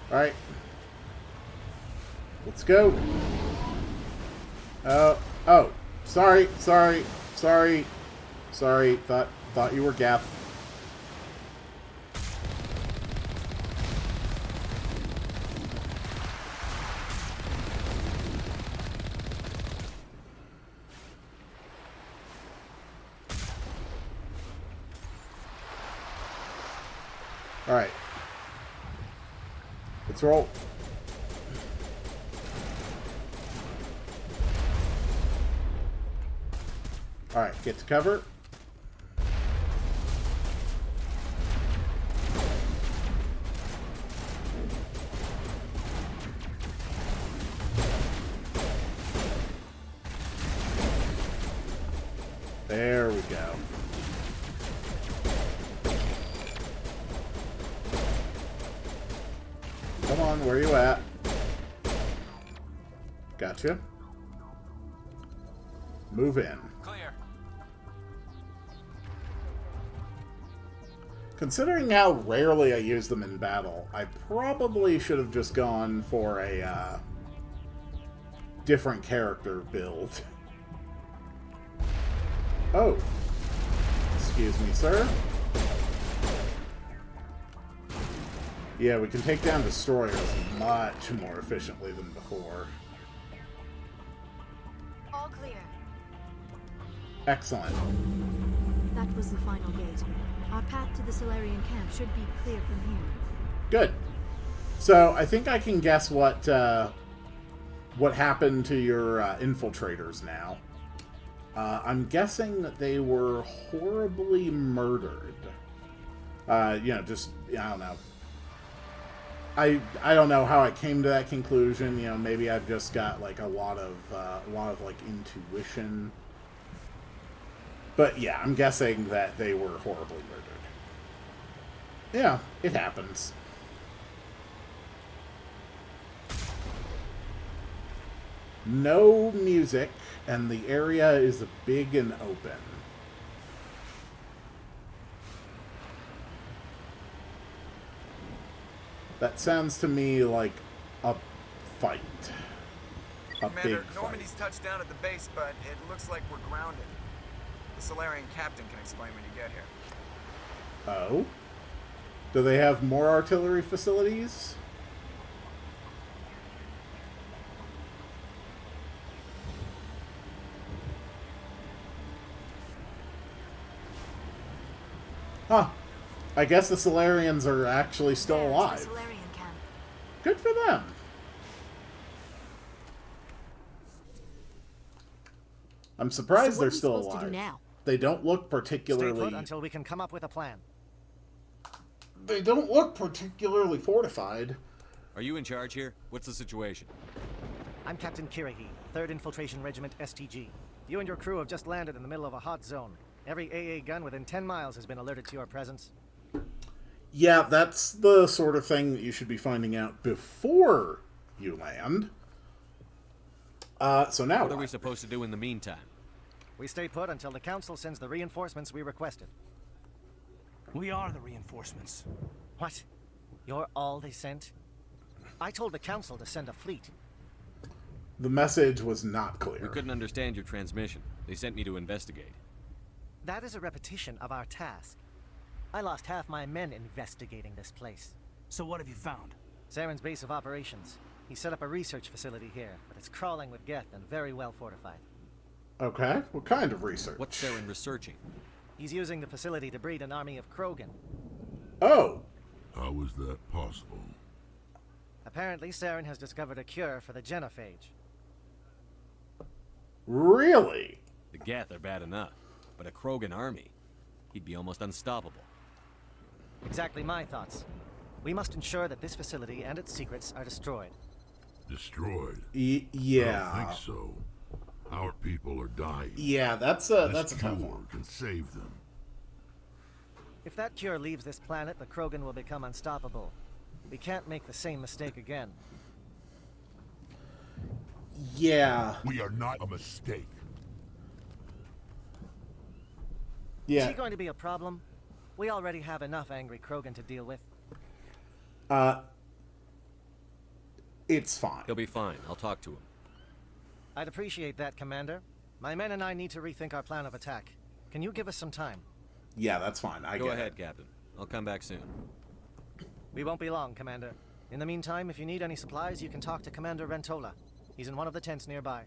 Alright. Let's go. Oh. Sorry. Thought you were Gap. Alright. Let's roll. Alright, get to cover. There we go. Come on, where you at? Gotcha. Move in. Clear. Considering how rarely I use them in battle, I probably should have just gone for a different character build. Oh. Excuse me, sir. Yeah, we can take down destroyers much more efficiently than before. All clear. Excellent. That was the final gate. Our path to the Solarian camp should be clear from here. Good. So, I think I can guess what happened to your infiltrators now. I'm guessing that they were horribly murdered. I don't know. I don't know how I came to that conclusion. You know, maybe I've just got like a lot of like intuition. But yeah, I'm guessing that they were horribly murdered. Yeah, it happens. No music, and the area is big and open. That sounds to me like a fight. A big fight. Normandy's touched down at the base, but it looks like we're grounded. The Solarian captain can explain when you get here. Oh? Do they have more artillery facilities? Huh. I guess the Solarians are actually still alive. The Solarian camp. Good for them. I'm surprised they're still alive. To do now? They don't look particularly... Stay put until we can come up with a plan. They don't look particularly fortified. Are you in charge here? What's the situation? I'm Captain Kirahi, 3rd Infiltration Regiment STG. You and your crew have just landed in the middle of a hot zone. Every AA gun within 10 miles has been alerted to your presence. Yeah, that's the sort of thing that you should be finding out before you land. So now what are we supposed to do in the meantime? We stay put until the Council sends the reinforcements we requested. We are the reinforcements. What? You're all they sent? I told the council to send a fleet. The message was not clear. We couldn't understand your transmission. They sent me to investigate. That is a repetition of our task. I lost half my men investigating this place. So what have you found? Saren's base of operations. He set up a research facility here, but it's crawling with Geth and very well fortified. Okay, what kind of research? What's Saren researching? He's using the facility to breed an army of Krogan. Oh! How is that possible? Apparently, Saren has discovered a cure for the genophage. Really? The Geth are bad enough, but a Krogan army? He'd be almost unstoppable. Exactly my thoughts. We must ensure that this facility and its secrets are destroyed. Destroyed? Yeah. I don't think so. Our people are dying. Yeah, that's a tough one. Can save them. If that cure leaves this planet, the Krogan will become unstoppable. We can't make the same mistake again. Yeah. We are not a mistake. Is he going to be a problem? We already have enough angry Krogan to deal with. It's fine. He'll be fine. I'll talk to him. I'd appreciate that, Commander. My men and I need to rethink our plan of attack. Can you give us some time? Yeah, that's fine. Go ahead, Captain. I'll come back soon. We won't be long, Commander. In the meantime, if you need any supplies, you can talk to Commander Rentola. He's in one of the tents nearby.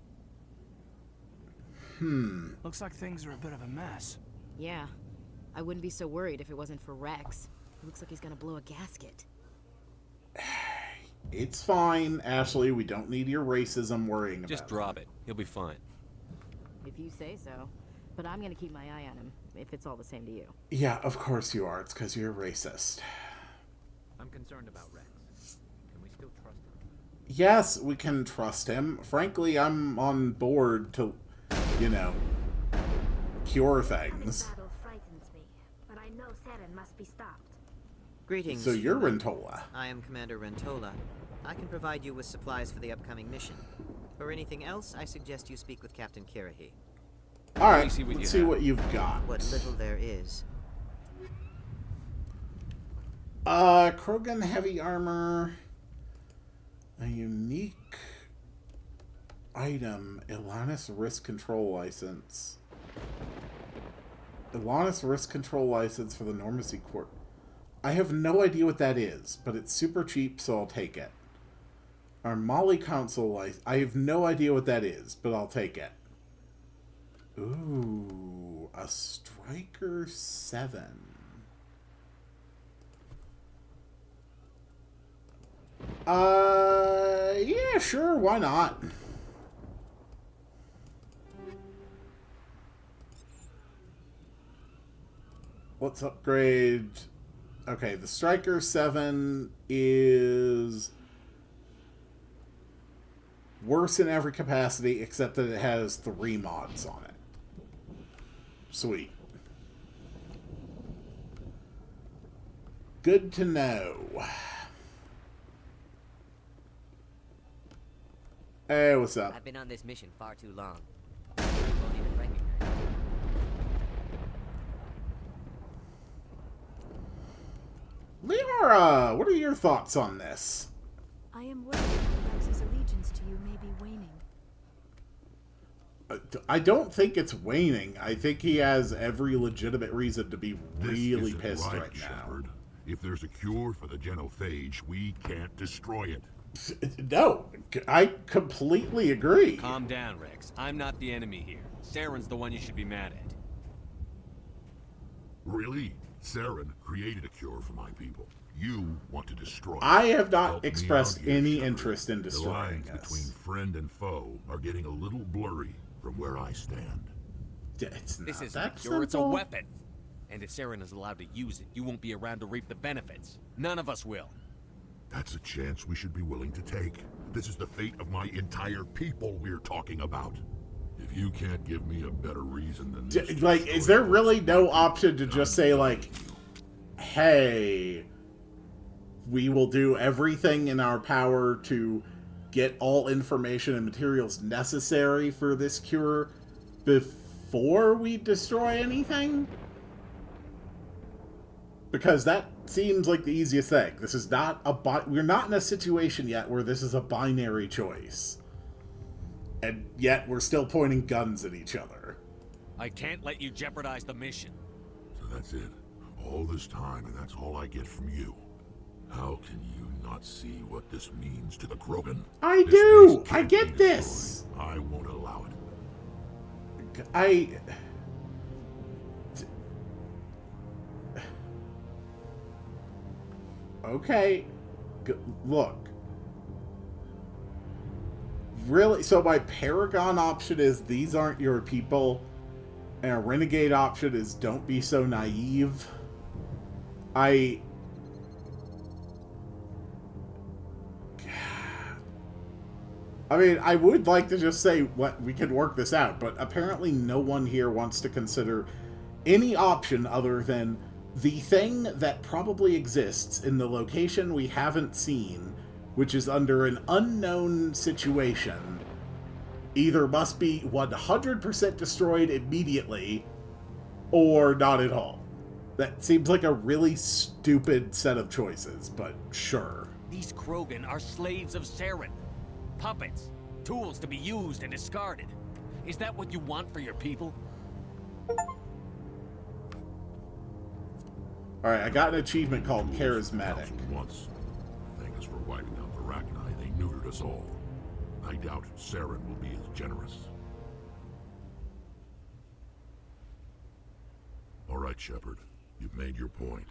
Looks like things are a bit of a mess. Yeah. I wouldn't be so worried if it wasn't for Rex. He looks like he's gonna blow a gasket. It's fine, Ashley. We don't need your racism worrying about it. Just drop it. He'll be fine. If you say so. But I'm gonna keep my eye on him, if it's all the same to you. Yeah, of course you are. It's because you're racist. I'm concerned about Rex. Can we still trust him? Yes, we can trust him. Frankly, I'm on board to, cure things. Battle frightens me, but I know Saren must be stopped. Greetings. So you're human. Rentola. I am Commander Rentola. I can provide you with supplies for the upcoming mission. For anything else, I suggest you speak with Captain Kirahi. Alright, let's see what you've got. What little there is. Krogan heavy armor. A unique item. Ilanis risk control license. Ilanis risk control license for the Normandy Court. I have no idea what that is, but it's super cheap, so I'll take it. Our Mali Council license. I have no idea what that is, but I'll take it. Ooh, a Striker 7. Yeah, sure, why not? Let's upgrade. Okay, the Striker 7 is worse in every capacity except that it has 3 mods on it. Sweet. Good to know. Hey, what's up? I've been on this mission far too long. I won't even recognize you. Liara, what are your thoughts on this? I am worried that Rex's allegiance to you may be waning. I don't think it's waning. I think he has every legitimate reason to be really pissed right now. Shepard. If there's a cure for the genophage, we can't destroy it. No, I completely agree. Calm down, Rex. I'm not the enemy here. Saren's the one you should be mad at. Really? Saren created a cure for my people. You want to destroy it. I have not Help me expressed out here, any Shepard. interest in The destroying lines this. between friend and foe are getting a little blurry from where I stand. It's not This isn't that a cure, it's a simple. weapon. And if Saren is allowed to use it, you won't be around to reap the benefits. None of us will. That's a chance we should be willing to take. This is the fate of my entire people we're talking about. If you can't give me a better reason than this, Is there really no option to just say, hey, we will do everything in our power to get all information and materials necessary for this cure before we destroy anything? Because that seems like the easiest thing. This is not we're not in a situation yet where this is a binary choice. And yet we're still pointing guns at each other. I can't let you jeopardize the mission. So that's it. All this time, and that's all I get from you. How can you not see what this means to the Krogan? I do! I get this! I won't allow it. Okay. Look. Really? So my Paragon option is these aren't your people, and a Renegade option is don't be so naive. I mean, I would like to just say what we can work this out, but apparently no one here wants to consider any option other than the thing that probably exists in the location we haven't seen, which is under an unknown situation, either must be 100% destroyed immediately or not at all. That seems like a really stupid set of choices, but sure. These Krogan are slaves of Saren. Puppets. Tools to be used and discarded. Is that what you want for your people? Alright, I got an achievement called Charismatic. Once. Thank us for wiping out the Rachni. They neutered us all. I doubt Saren will be as generous. Alright, Shepard. You've made your point.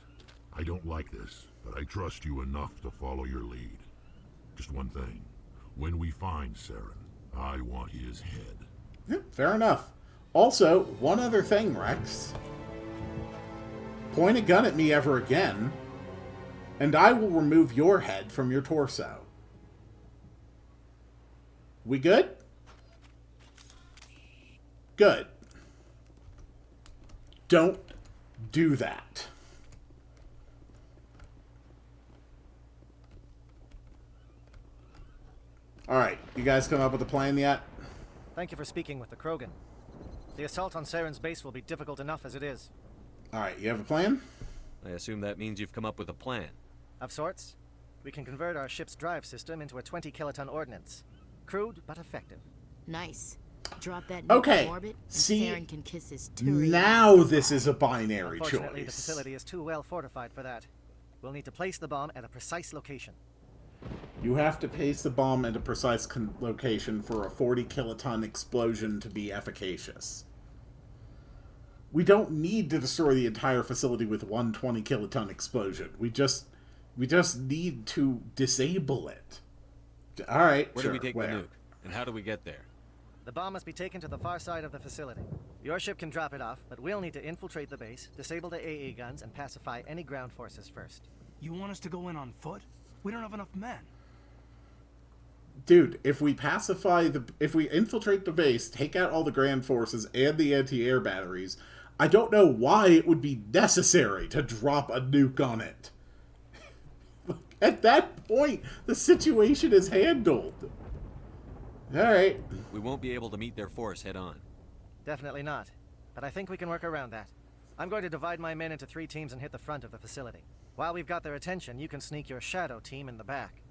I don't like this, but I trust you enough to follow your lead. Just one thing. When we find Saren, I want his head. Yeah, fair enough. Also, one other thing, Rex. Point a gun at me ever again, and I will remove your head from your torso. We good? Good. Don't do that. Alright, you guys come up with a plan yet? Thank you for speaking with the Krogan. The assault on Saren's base will be difficult enough as it is. Alright, you have a plan? I assume that means you've come up with a plan. Of sorts. We can convert our ship's drive system into a 20-kiloton ordnance. Crude, but effective. Nice. Drop that nuke Okay, in orbit, and see, Saren can kiss his Turian. now this is a binary Unfortunately, the choice. facility is too well fortified for that. We'll need to place the bomb at a precise location. You have to place the bomb at a precise location for a 40-kiloton explosion to be efficacious. We don't need to destroy the entire facility with one 20-kiloton explosion. We just need to disable it. All right, Where sure. do we take Where? the nuke? And how do we get there? The bomb must be taken to the far side of the facility. Your ship can drop it off, but we'll need to infiltrate the base, disable the AA guns, and pacify any ground forces first. You want us to go in on foot? We don't have enough men. Dude, if we infiltrate the base, take out all the ground forces and the anti-air batteries, I don't know why it would be necessary to drop a nuke on it. At that point, the situation is handled. Alright. We won't be able to meet their force head on. Definitely not. But I think we can work around that. I'm going to divide my men into 3 teams and hit the front of the facility. While we've got their attention, you can sneak your shadow team in the back.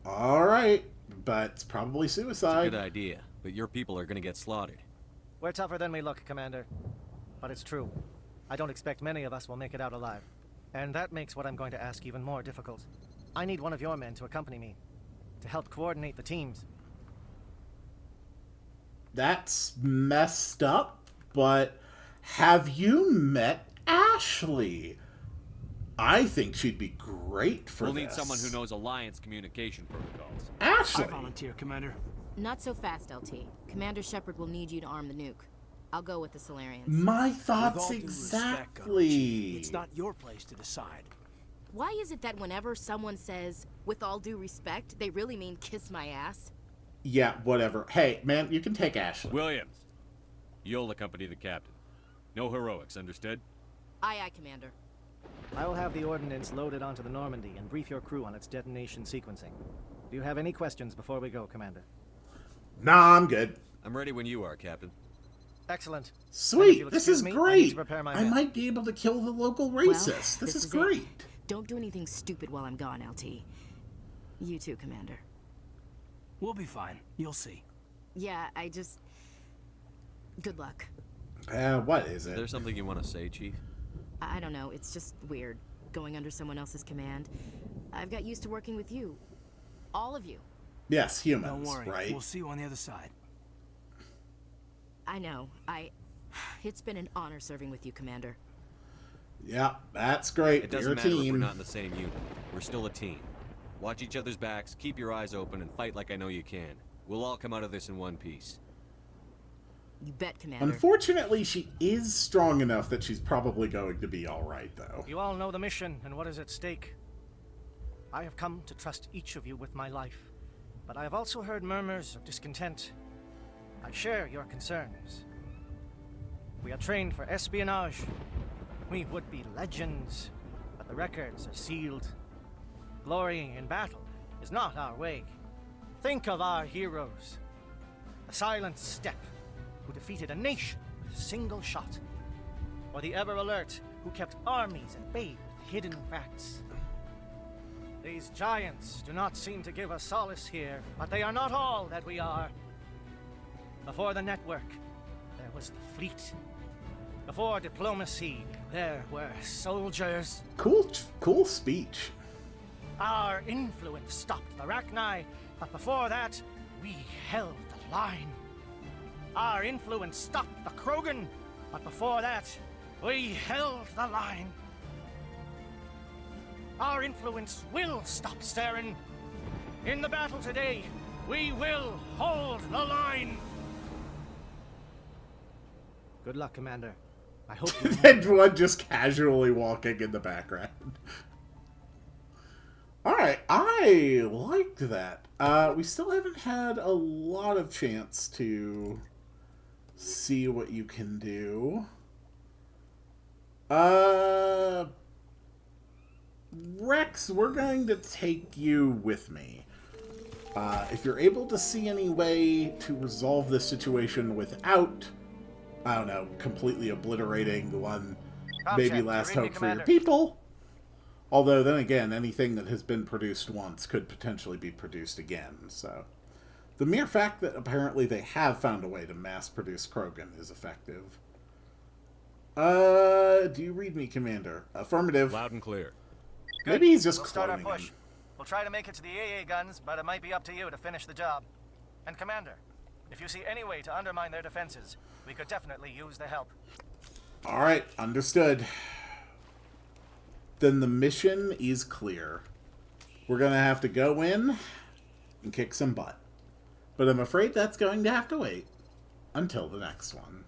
Alright, but it's probably suicide. It's a good idea, but your people are gonna get slaughtered. We're tougher than we look, Commander. But it's true. I don't expect many of us will make it out alive. And that makes what I'm going to ask even more difficult. I need one of your men to accompany me, to help coordinate the teams. That's messed up, but have you met Ashley? I think she'd be great for We'll this. need someone who knows Alliance communication protocols. Ashley! I volunteer, Commander. Not so fast, LT. Commander Shepard will need you to arm the nuke. I'll go with the Solarians. My With thoughts all due respect, exactly. Chief, it's not your place to decide. Why is it that whenever someone says, with all due respect, they really mean kiss my ass? Yeah, whatever. Hey, man, you can take Ashley. Williams, you'll accompany the captain. No heroics, understood? Aye, aye, Commander. I will have the ordnance loaded onto the Normandy and brief your crew on its detonation sequencing. Do you have any questions before we go, Commander? Nah, I'm good. I'm ready when you are, Captain. Excellent. Sweet, this is I need great. to prepare my I men. might be able to kill the local Well, racist. This is it. great. Don't do anything stupid while I'm gone, LT. You too, Commander. We'll be fine. You'll see. Yeah, good luck. What is it? Is there something you want to say, Chief? I don't know, it's just weird, going under someone else's command. I've got used to working with you. All of you. Yes, humans, Don't worry. right? We'll see you on the other side. I know. It's been an honor serving with you, Commander. Yeah, that's great. It doesn't You're a matter if team. we're not in the same unit. We're still a team. Watch each other's backs, keep your eyes open, and fight like I know you can. We'll all come out of this in one piece. You bet, Commander. Unfortunately, she is strong enough that she's probably going to be alright, though. You all know the mission and what is at stake. I have come to trust each of you with my life, but I have also heard murmurs of discontent. I share your concerns. We are trained for espionage. We would be legends, but the records are sealed. Glorying in battle is not our way. Think of our heroes. The silent step who defeated a nation with a single shot. Or the ever-alert who kept armies at bay with hidden facts. These giants do not seem to give us solace here, but they are not all that we are. Before the network, there was the fleet. Before diplomacy, there were soldiers. Cool speech. Our influence stopped the Rachni, but before that, we held the line. Our influence stopped the Krogan, but before that, we held the line. Our influence will stop Saren. In the battle today, we will hold the line. Good luck, Commander. I hope you... And one just casually walking in the background. Alright, I liked that. We still haven't had a lot of chance to see what you can do. Rex, we're going to take you with me. If you're able to see any way to resolve this situation without, I don't know, completely obliterating the one maybe last hope for your people. Although, then again, anything that has been produced once could potentially be produced again, so... The mere fact that apparently they have found a way to mass-produce Krogan is effective. Do you read me, Commander? Affirmative. Loud and clear. Maybe he's just We'll start our cloning push. him. We'll try to make it to the AA guns, but it might be up to you to finish the job. And Commander, if you see any way to undermine their defenses, we could definitely use the help. Alright, understood. Then the mission is clear. We're gonna have to go in and kick some butt. But I'm afraid that's going to have to wait until the next one.